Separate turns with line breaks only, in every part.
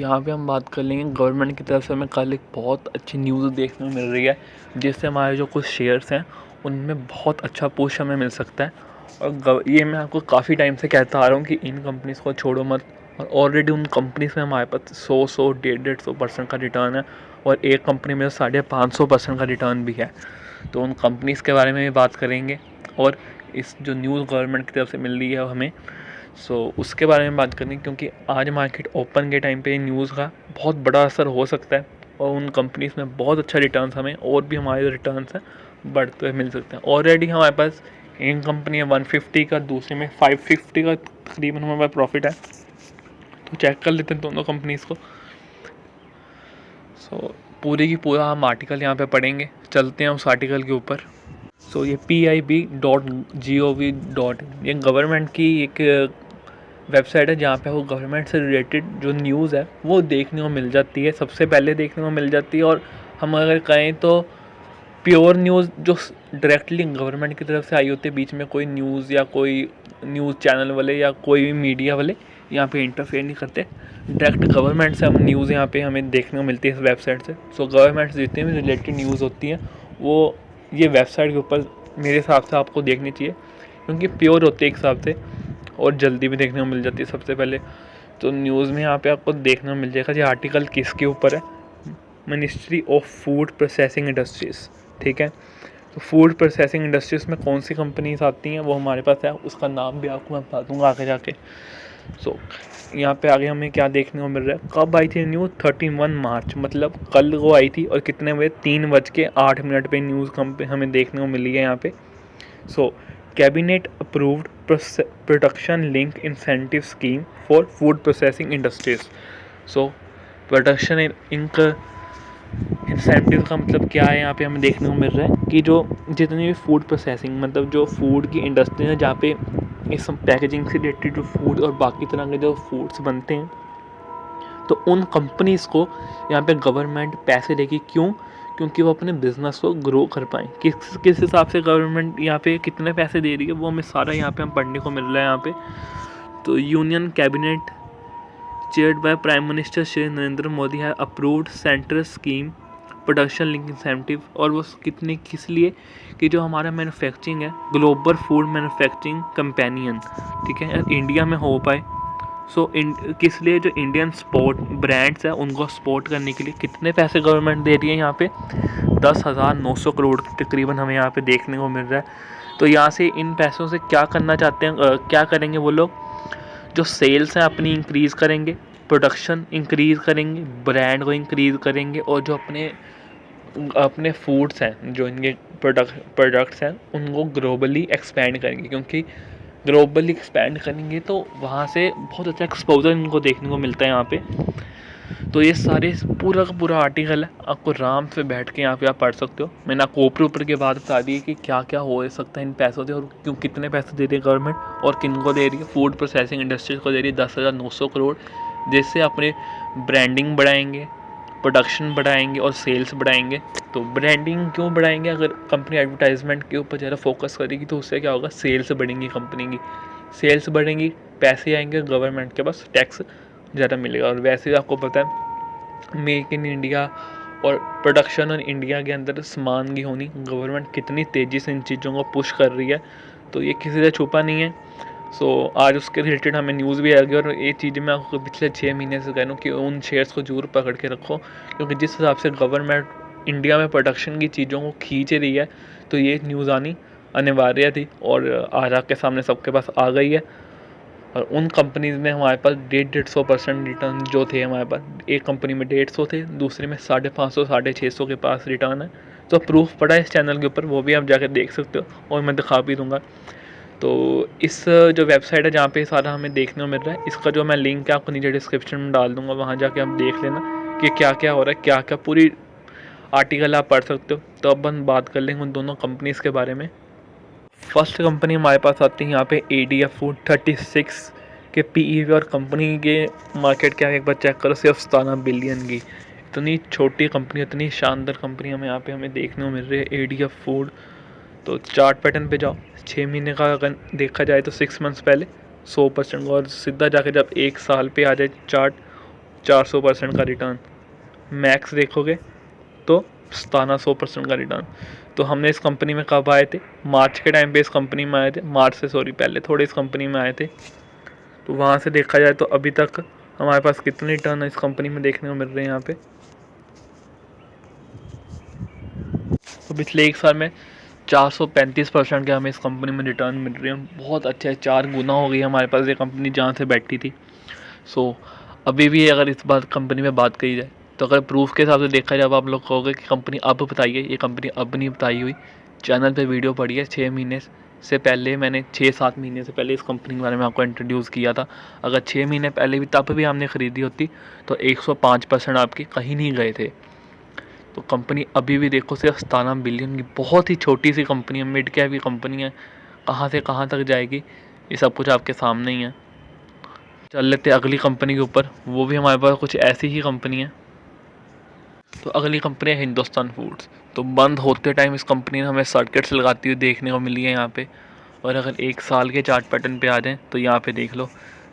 यहाँ पे हम बात कर लेंगे गवर्नमेंट की तरफ से हमें कल एक बहुत अच्छी न्यूज़ देखने को मिल रही है, जिससे हमारे जो कुछ शेयर्स हैं उनमें बहुत अच्छा पुश हमें मिल सकता है। और ये मैं आपको काफ़ी टाइम से कहता आ रहा हूँ कि इन कंपनीज़ को छोड़ो मत। और ऑलरेडी उन कंपनीज़ में हमारे पास 100 150% का रिटर्न है, और एक कंपनी में 550% का रिटर्न भी है। तो उन कंपनीज़ के बारे में भी बात करेंगे, और इस जो न्यूज़ गवर्नमेंट की तरफ से मिल रही है हमें, उसके बारे में बात करनी, क्योंकि आज मार्केट ओपन के टाइम पे न्यूज़ का बहुत बड़ा असर हो सकता है, और उन कंपनीज़ में बहुत अच्छा रिटर्न्स हमें और भी हमारे जो रिटर्न्स हैं बढ़ते हुए मिल सकते हैं। ऑलरेडी हमारे पास एक कंपनी है 150 का, दूसरे में 550 का तकरीबन हमारे पास प्रॉफिट है। तो चेक कर लेते हैं दोनों कंपनीज़ को। पूरे की पूरा हम आर्टिकल यहाँ पे पढ़ेंगे, चलते हैं उस आर्टिकल के ऊपर। ये pib.gov. ये गवर्नमेंट की एक वेबसाइट है जहाँ पे वो गवर्नमेंट से रिलेटेड जो न्यूज़ है वो देखने को मिल जाती है, सबसे पहले देखने को मिल जाती है। और हम अगर कहें तो प्योर न्यूज़ जो डायरेक्टली गवर्नमेंट की तरफ से आई होती है, बीच में कोई न्यूज़ या कोई न्यूज़ चैनल वाले या कोई भी मीडिया वाले यहाँ पे इंटरफेयर नहीं करते, डायरेक्ट गवर्नमेंट से हम न्यूज़ यहाँ पे हमें देखने को मिलती है इस वेबसाइट से। गवर्नमेंट से जितनी भी रिलेटेड न्यूज़ होती हैं वो ये वेबसाइट के ऊपर मेरे हिसाब से आपको देखनी चाहिए, क्योंकि प्योर होती है एक हिसाब से और जल्दी भी देखने को मिल जाती है। सबसे पहले तो न्यूज़ में यहाँ पे आपको देखने को मिल जाएगा ये आर्टिकल किसके ऊपर है, ministry of food processing industries. ठीक है, तो फूड प्रोसेसिंग इंडस्ट्रीज़ में कौन सी कंपनीज आती हैं वो हमारे पास है, उसका नाम भी आपको मैं बता दूँगा आगे जाके। यहाँ पे आगे हमें क्या देखने को मिल रहा है, कब आई थी न्यूज़ 31 मार्च, मतलब कल वो आई थी, और कितने बजे 3:08 पे न्यूज़ हमें देखने को मिली है यहाँ पे। Cabinet approved production link incentive scheme for food processing industries. Production link incentive का मतलब क्या है, यहाँ पे हमें देखने को मिल रहा है कि जो जितनी भी फूड प्रोसेसिंग, मतलब जो फूड की इंडस्ट्री है जहाँ पे इस पैकेजिंग से रिलेटेड जो फूड और बाकी तरह के जो फूड्स बनते हैं, तो उन कंपनीज़ को यहाँ पे गवर्नमेंट पैसे देगी। क्यों? क्योंकि वो अपने बिज़नेस को ग्रो कर पाएँ। किस हिसाब से गवर्नमेंट यहाँ पे कितने पैसे दे रही है वो हमें सारा यहाँ पे हम पढ़ने को मिल रहा है यहाँ पे। तो union cabinet chaired by prime minister Shri Narendra Modi है approved central scheme production link incentive, और वो किस लिए कि जो हमारा मैन्युफैक्चरिंग है, ग्लोबल फूड मैन्युफैक्चरिंग कंपेनियन, ठीक है, इंडिया में हो पाए। किस लिए, जो इंडियन स्पोर्ट ब्रांड्स हैं उनको सपोर्ट करने के लिए कितने पैसे गवर्नमेंट दे रही है यहाँ पे, 10,900 करोड़ तकरीबन हमें यहाँ पे देखने को मिल रहा है। तो यहाँ से इन पैसों से क्या करना चाहते हैं, क्या करेंगे वो लोग, जो सेल्स हैं अपनी इंक्रीज़ करेंगे, प्रोडक्शन इंक्रीज़ करेंगे, ब्रांड को इंक्रीज़ करेंगे, और जो अपने फूड्स हैं, जो इनके प्रोडक्ट्स हैं उनको ग्लोबली एक्सपेंड करेंगे, क्योंकि ग्लोबली एक्सपेंड करेंगे तो वहाँ से बहुत अच्छा एक्सपोजर इनको देखने को मिलता है यहाँ पे। तो ये सारे पूरा का पूरा आर्टिकल है, आपको आराम से बैठ के यहाँ पे आप पढ़ सकते हो। मैंने आपको ऊपर के बाद बता दी कि क्या क्या हो सकता है इन पैसों से, और क्यों कितने पैसे दे रही है गवर्नमेंट और किन को दे रही है। फूड प्रोसेसिंग इंडस्ट्रीज को दे रही है 10,900 करोड़, जिससे अपने ब्रांडिंग बढ़ाएंगे, प्रोडक्शन बढ़ाएंगे और सेल्स बढ़ाएंगे। तो ब्रांडिंग क्यों बढ़ाएंगे, अगर कंपनी एडवर्टाइजमेंट के ऊपर ज़्यादा फोकस करेगी तो उससे क्या होगा, सेल्स बढ़ेंगी, कंपनी की सेल्स बढ़ेंगी, पैसे आएंगे गवर्नमेंट के पास, टैक्स ज़्यादा मिलेगा। और वैसे ही आपको पता है मेक इन इंडिया और प्रोडक्शन और इंडिया के अंदर सामान की होनी, गवर्नमेंट कितनी तेज़ी से इन चीज़ों को पुश कर रही है, तो ये किसी से छुपा नहीं है। आज उसके रिलेटेड हमें न्यूज़ भी आ गई, और ये चीज़ें मैं आपको पिछले 6 महीने से कह रहा हूँ कि उन शेयर्स को जरूर पकड़ के रखो, क्योंकि जिस हिसाब से गवर्नमेंट इंडिया में प्रोडक्शन की चीज़ों को खींच रही है, तो ये न्यूज़ आनी अनिवार्य थी, और आज आपके सामने सबके पास आ गई है। और उन कंपनीज़ में हमारे पास 150% रिटर्न जो थे, हमारे पास एक कंपनी में 150 थे, दूसरे में 550 650 के पास रिटर्न है। तो प्रूफ पड़ा है इस चैनल के ऊपर, वो भी आप जाकर देख सकते हो, और मैं दिखा भी दूँगा। तो इस जो वेबसाइट है जहाँ पे सारा हमें देखने को मिल रहा है, इसका जो मैं लिंक है आपको नीचे डिस्क्रिप्शन में डाल दूँगा, वहाँ जाके आप देख लेना कि क्या क्या हो रहा है, क्या क्या पूरी आर्टिकल आप पढ़ सकते हो। तो अब हम बात कर लेंगे उन दोनों कंपनीज़ के बारे में। फर्स्ट कंपनी हमारे पास आती है यहाँ पे ADF फूड 36 के PEV, और कंपनी के मार्केट क्या है एक बार चेक करो, सिर्फ 17 बिलियन की। इतनी छोटी कंपनी, इतनी शानदार कंपनी हमें देखने को मिल रही है ADF फूड। तो चार्ट पैटर्न पे जाओ, 6 महीने का अगर देखा जाए तो 6 मंथ्स पहले 100%, और सीधा जाके जब 1 साल पे आ जाए चार्ट 400% का रिटर्न। मैक्स देखोगे तो 1700% का रिटर्न। तो हमने इस कंपनी में कब आए थे? मार्च के टाइम पे इस कंपनी में आए थे, पहले थोड़े इस कंपनी में आए थे। तो वहाँ से देखा जाए तो अभी तक हमारे पास कितने रिटर्न इस कंपनी में देखने को मिल रहे हैं यहाँ पे। तो पिछले एक साल में 435% के हमें इस कंपनी में रिटर्न मिल रहे हैं। बहुत अच्छा है, 4 गुना हो गई हमारे पास ये कंपनी जहाँ से बैठी थी। सो अभी भी अगर इस बात कंपनी में बात करी जाए तो अगर प्रूफ के हिसाब से देखा जाए, आप लोग कहोगे कि कंपनी अब बताइए, ये कंपनी अब नहीं बताई हुई। चैनल पे वीडियो पड़ी है 6 महीने से पहले, मैंने 6-7 महीने से पहले इस कंपनी के बारे में आपको इंट्रोड्यूस किया था। अगर 6 महीने पहले भी तब भी हमने ख़रीदी होती तो 105% आपके कहीं नहीं गए थे। तो कंपनी अभी भी देखो सिर्फ 17 बिलियन की बहुत ही छोटी सी कंपनी है, मिड कैप की कंपनी है। कहाँ से कहाँ तक जाएगी ये सब कुछ आपके सामने ही है। चल लेते अगली कंपनी के ऊपर, वो भी हमारे पास कुछ ऐसी ही कंपनी है। तो अगली कंपनी है हिंदुस्तान फूड्स। तो बंद होते टाइम इस कंपनी ने हमें सर्किट्स लगाती हुई देखने को मिली है यहाँ पे। और अगर एक साल के चार्ट पैटर्न पे आ जाएँ तो यहाँ पे देख लो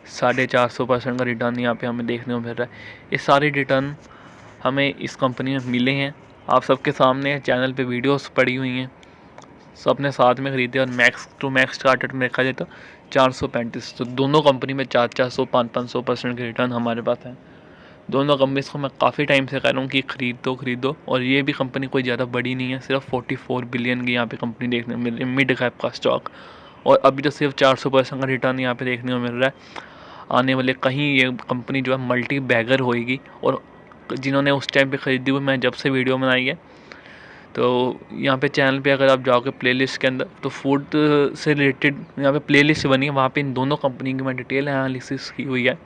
450% का रिटर्न यहाँ पे हमें देखने को मिल रहा है। ये सारे रिटर्न हमें इस कंपनी में मिले हैं, आप सबके सामने चैनल पे वीडियोस पड़ी हुई हैं, सब ने साथ में ख़रीदे। और मैक्स टू मैक्स चार्ट में देखा जाए तो 435। तो दोनों कंपनी में 400, 500% के रिटर्न हमारे पास हैं। दोनों कंपनीज़ को मैं काफ़ी टाइम से कह रहा हूँ कि ख़रीदो। और ये भी कंपनी कोई ज़्यादा बड़ी नहीं है, सिर्फ 44 बिलियन की यहाँ पे कंपनी देखने को मिल रही है, मिड कैप का स्टॉक। और अभी तो सिर्फ 400% का रिटर्न यहाँ पे देखने को मिल रहा है। आने वाले कहीं ये कंपनी जो है मल्टी बैगर होएगी। और जिन्होंने उस टाइम पे ख़रीदी हुई, मैं जब से वीडियो बनाई है, तो यहाँ पे चैनल पे अगर आप जाओगे प्लेलिस्ट के अंदर तो फूड से रिलेटेड यहाँ पे प्लेलिस्ट बनी है, वहाँ पे इन दोनों कंपनी की मैं डिटेल एनालिसिस की हुई है।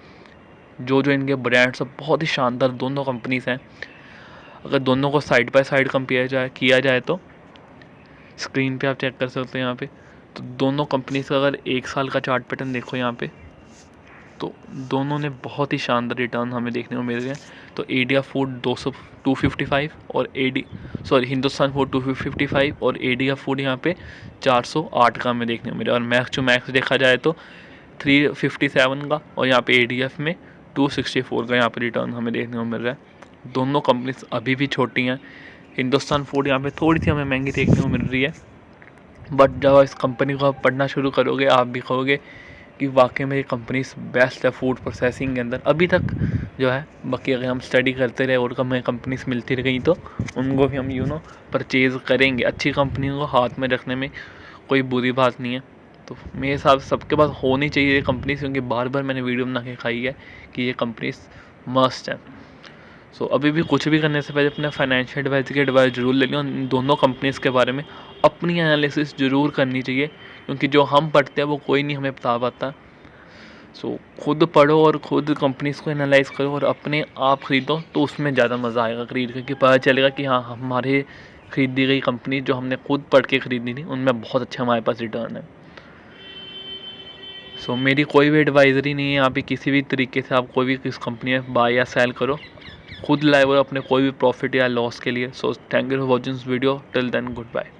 जो इनके ब्रांड्स हैं बहुत ही शानदार दोनों कंपनीज़ हैं। अगर दोनों को साइड बाय साइड कंपेयर किया जाए तो स्क्रीन पे आप चेक कर सकते हो यहाँ पे। तो दोनों कंपनीज़ का अगर एक साल का चार्ट पैटर्न देखो यहाँ पे, तो दोनों ने बहुत ही शानदार रिटर्न हमें देखने को मिल रहे हैं। तो एडिया फूड 255 और हिंदुस्तान फूड 255 और एडिया फूड यहाँ पे 408 का हमें देखने को मिला। और मैक्स टू मैक्स देखा जाए तो 357 का, और यहाँ पे एडीएफ में 264 का यहाँ पे रिटर्न हमें देखने को मिल रहा है। दोनों कंपनीज अभी भी छोटी हैं। हिंदुस्तान फूड यहाँ पे थोड़ी सी हमें महंगी देखने को मिल रही है, बट जब इस कंपनी को आप पढ़ना शुरू करोगे आप भी कहोगे कि वाकई में ये कंपनी बेस्ट है फूड प्रोसेसिंग के अंदर अभी तक जो है। बाकी अगर हम स्टडी करते रहे और हमें कंपनीज मिलती रही तो उनको भी हम परचेज़ करेंगे। अच्छी कंपनियों को हाथ में रखने में कोई बुरी बात नहीं है। तो मेरे हिसाब से सबके पास होनी चाहिए ये कंपनी, क्योंकि बार बार मैंने वीडियो बना के खाई है कि ये कंपनीज मस्ट है। सो अभी भी कुछ भी करने से पहले अपने फाइनेंशियल एडवाइज़र की एडवाइस ज़रूर ले लें। इन दोनों कंपनीज़ के बारे में अपनी एनालिसिस ज़रूर करनी चाहिए, क्योंकि जो हम पढ़ते हैं वो कोई नहीं हमें बता पाता। सो खुद पढ़ो और खुद कंपनीज़ को एनालाइज़ करो और अपने आप ख़रीदो, तो उसमें ज़्यादा मज़ा आएगा ख़रीद के, कि पता चलेगा कि हाँ हमारे ख़रीदी गई कंपनी जो हमने खुद पढ़ के ख़रीदी थी उनमें बहुत अच्छा हमारे पास रिटर्न है। सो मेरी कोई भी एडवाइज़री नहीं है यहाँ पे किसी भी तरीके से आप कोई भी किस कंपनी में बाय या सेल करो, खुद लाइव और अपने कोई भी प्रॉफिट या लॉस के लिए। So thank you for watching this video, till then good bye.